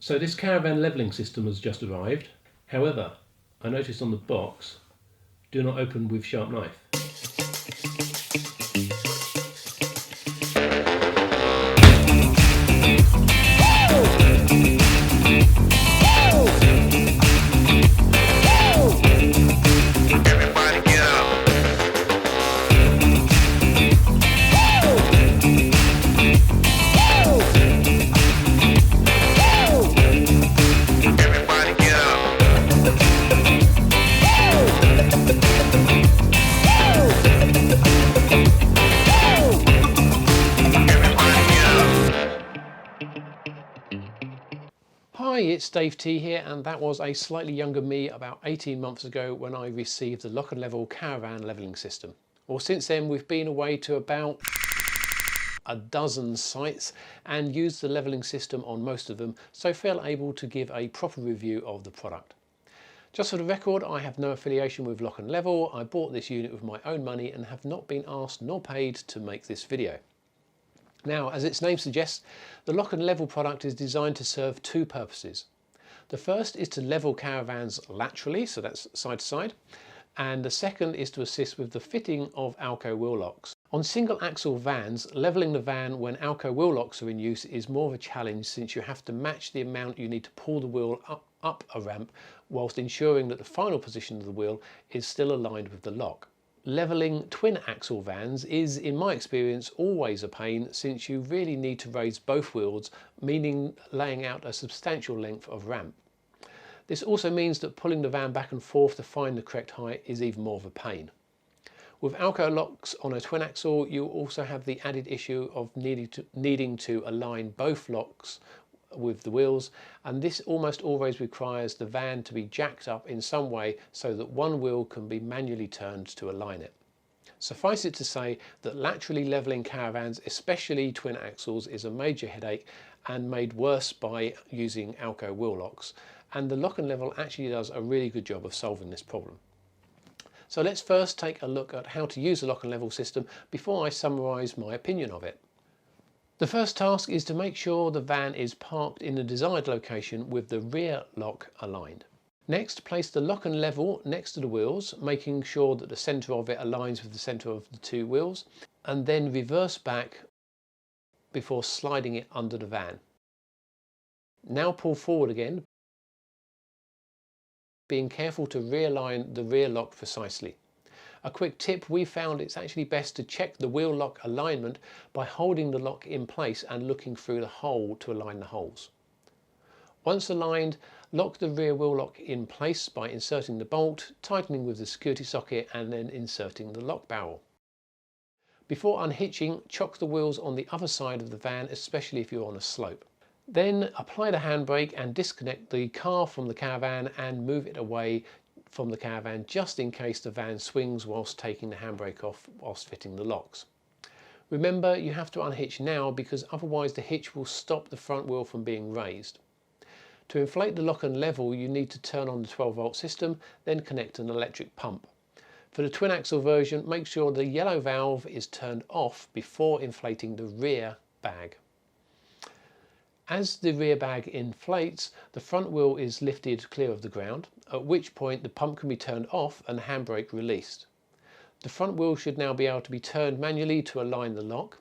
So this caravan levelling system has just arrived. However, I noticed on the box, do not open with sharp knife. Hi, it's Dave T here, and that was a slightly younger me about 18 months ago when I received the Lock and Level Caravan levelling system. Well, since then we've been away to about a dozen sites and used the levelling system on most of them, so feel able to give a proper review of the product. Just for the record, I have no affiliation with Lock and Level. I bought this unit with my own money and have not been asked nor paid to make this video. Now, as its name suggests, the Lock and Level product is designed to serve two purposes. The first is to level caravans laterally, so that's side to side, and the second is to assist with the fitting of ALKO wheel locks. On single axle vans, levelling the van when ALKO wheel locks are in use is more of a challenge, since you have to match the amount you need to pull the wheel up a ramp whilst ensuring that the final position of the wheel is still aligned with the lock. Levelling twin axle vans is, in my experience, always a pain, since you really need to raise both wheels, meaning laying out a substantial length of ramp. This also means that pulling the van back and forth to find the correct height is even more of a pain. With ALKO locks on a twin axle, you also have the added issue of needing to align both locks with the wheels, and this almost always requires the van to be jacked up in some way so that one wheel can be manually turned to align it. Suffice it to say that laterally levelling caravans, especially twin axles, is a major headache and made worse by using ALKO wheel locks, and the Lock and Level actually does a really good job of solving this problem. So let's first take a look at how to use the Lock and Level system before I summarise my opinion of it. The first task is to make sure the van is parked in the desired location with the rear lock aligned. Next, place the Lock and Level next to the wheels, making sure that the centre of it aligns with the centre of the two wheels, and then reverse back before sliding it under the van. Now pull forward again, being careful to realign the rear lock precisely. A quick tip: we found it's actually best to check the wheel lock alignment by holding the lock in place and looking through the hole to align the holes. Once aligned, lock the rear wheel lock in place by inserting the bolt, tightening with the security socket, and then inserting the lock barrel. Before unhitching, chock the wheels on the other side of the van, especially if you're on a slope. Then apply the handbrake and disconnect the car from the caravan and move it away from the caravan, just in case the van swings whilst taking the handbrake off whilst fitting the locks. Remember, you have to unhitch now, because otherwise the hitch will stop the front wheel from being raised. To inflate the Lock and Level, you need to turn on the 12-volt system, then connect an electric pump. For the twin axle version, make sure the yellow valve is turned off before inflating the rear bag. As the rear bag inflates, the front wheel is lifted clear of the ground, at which point the pump can be turned off and the handbrake released. The front wheel should now be able to be turned manually to align the lock,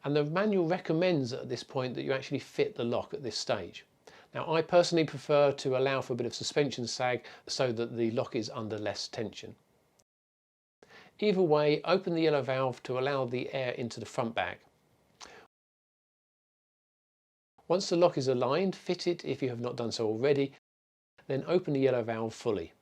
and the manual recommends at this point that you actually fit the lock at this stage. Now, I personally prefer to allow for a bit of suspension sag so that the lock is under less tension. Either way, open the yellow valve to allow the air into the front bag. Once the lock is aligned, fit it if you have not done so already, then open the yellow valve fully.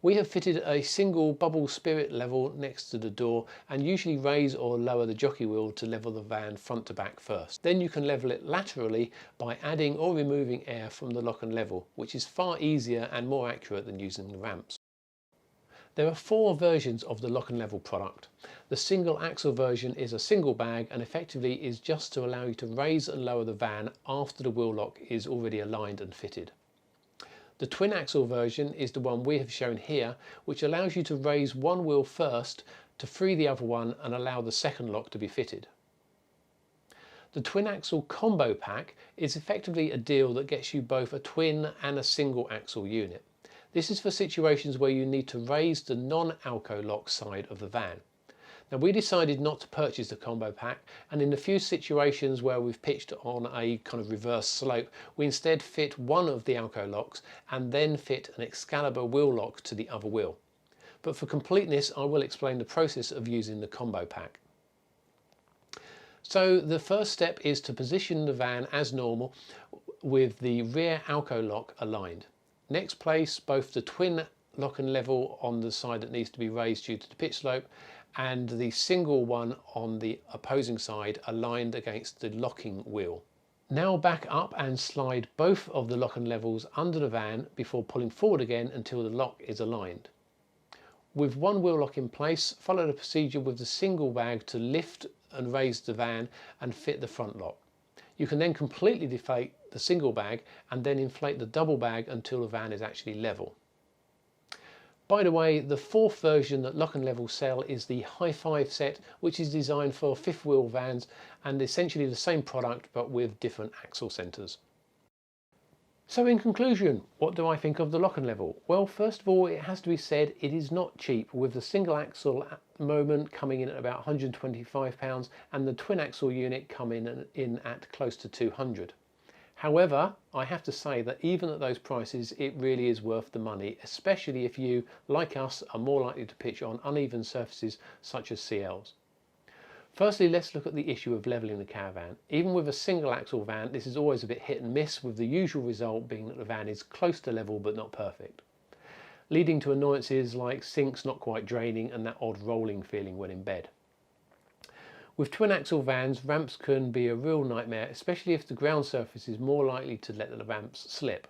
We have fitted a single bubble spirit level next to the door, and usually raise or lower the jockey wheel to level the van front to back first. Then you can level it laterally by adding or removing air from the Lock and Level, which is far easier and more accurate than using the ramps. There are 4 versions of the Lock and Level product. The single axle version is a single bag and effectively is just to allow you to raise and lower the van after the wheel lock is already aligned and fitted. The twin axle version is the one we have shown here, which allows you to raise one wheel first to free the other one and allow the second lock to be fitted. The twin axle combo pack is effectively a deal that gets you both a twin and a single axle unit. This is for situations where you need to raise the non-ALKO lock side of the van. Now, we decided not to purchase the combo pack, and in the few situations where we've pitched on a kind of reverse slope, we instead fit one of the ALKO locks and then fit an Excalibur wheel lock to the other wheel. But for completeness, I will explain the process of using the combo pack. So the first step is to position the van as normal with the rear ALKO lock aligned. Next, place both the twin lock and level on the side that needs to be raised due to the pitch slope and the single one on the opposing side aligned against the locking wheel. Now back up and slide both of the lock and levels under the van before pulling forward again until the lock is aligned. With one wheel lock in place, follow the procedure with the single bag to lift and raise the van and fit the front lock. You can then completely deflate the single bag and then inflate the double bag until the van is actually level. By the way, the fourth version that Lock and Level sell is the High 5 set, which is designed for fifth wheel vans and essentially the same product but with different axle centres. So in conclusion, what do I think of the Lock and Level? Well, first of all, it has to be said it is not cheap, with the single axle at the moment coming in at about £125 and the twin axle unit coming in at close to 200. However, I have to say that even at those prices, it really is worth the money, especially if you, like us, are more likely to pitch on uneven surfaces such as CLs. Firstly, let's look at the issue of levelling the caravan. Even with a single axle van, this is always a bit hit and miss, with the usual result being that the van is close to level but not perfect, leading to annoyances like sinks not quite draining and that odd rolling feeling when in bed. With twin axle vans, ramps can be a real nightmare, especially if the ground surface is more likely to let the ramps slip.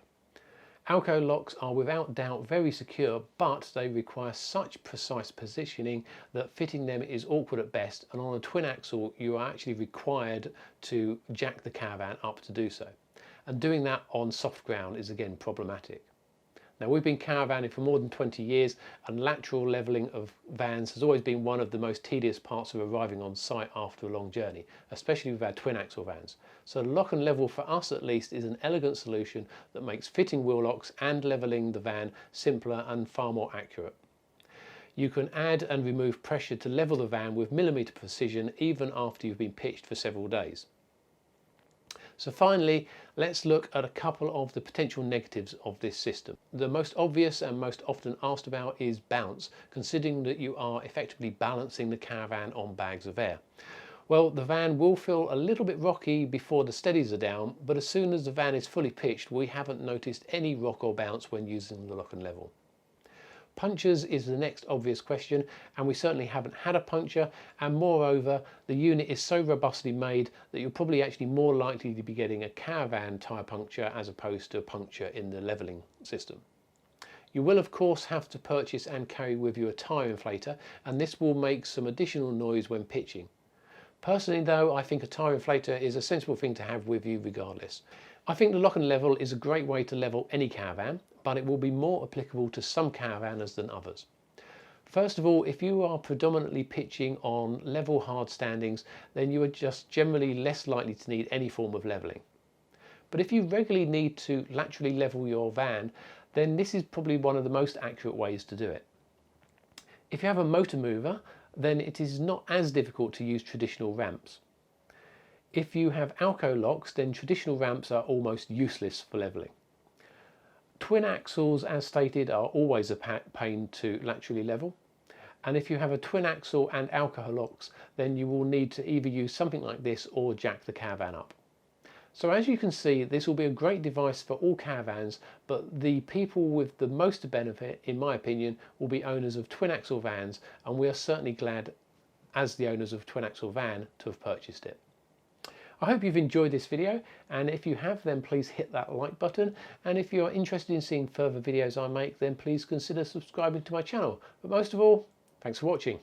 ALKO locks are without doubt very secure, but they require such precise positioning that fitting them is awkward at best, and on a twin axle you are actually required to jack the caravan up to do so. And doing that on soft ground is again problematic. Now, we've been caravanning for more than 20 years, and lateral levelling of vans has always been one of the most tedious parts of arriving on site after a long journey, especially with our twin axle vans. So Lock and Level, for us at least, is an elegant solution that makes fitting wheel locks and levelling the van simpler and far more accurate. You can add and remove pressure to level the van with millimetre precision even after you've been pitched for several days. So finally, let's look at a couple of the potential negatives of this system. The most obvious and most often asked about is bounce, considering that you are effectively balancing the caravan on bags of air. Well, the van will feel a little bit rocky before the steadies are down, but as soon as the van is fully pitched, we haven't noticed any rock or bounce when using the Lock and Level. Punctures is the next obvious question, and we certainly haven't had a puncture, and moreover the unit is so robustly made that you're probably actually more likely to be getting a caravan tyre puncture as opposed to a puncture in the levelling system. You will of course have to purchase and carry with you a tyre inflator, and this will make some additional noise when pitching. Personally though, I think a tyre inflator is a sensible thing to have with you regardless. I think the Lock and Level is a great way to level any caravan, but it will be more applicable to some caravanners than others. First of all, if you are predominantly pitching on level hard standings, then you are just generally less likely to need any form of levelling. But if you regularly need to laterally level your van, then this is probably one of the most accurate ways to do it. If you have a motor mover, then it is not as difficult to use traditional ramps. If you have ALKO locks, then traditional ramps are almost useless for levelling. Twin axles, as stated, are always a pain to laterally level, and if you have a twin axle and ALKO locks, then you will need to either use something like this or jack the caravan up. So as you can see, this will be a great device for all caravans, but the people with the most benefit, in my opinion, will be owners of twin axle vans, and we are certainly glad, as the owners of twin axle van, to have purchased it. I hope you've enjoyed this video, and if you have, then please hit that like button, and if you are interested in seeing further videos I make, then please consider subscribing to my channel. But most of all, thanks for watching.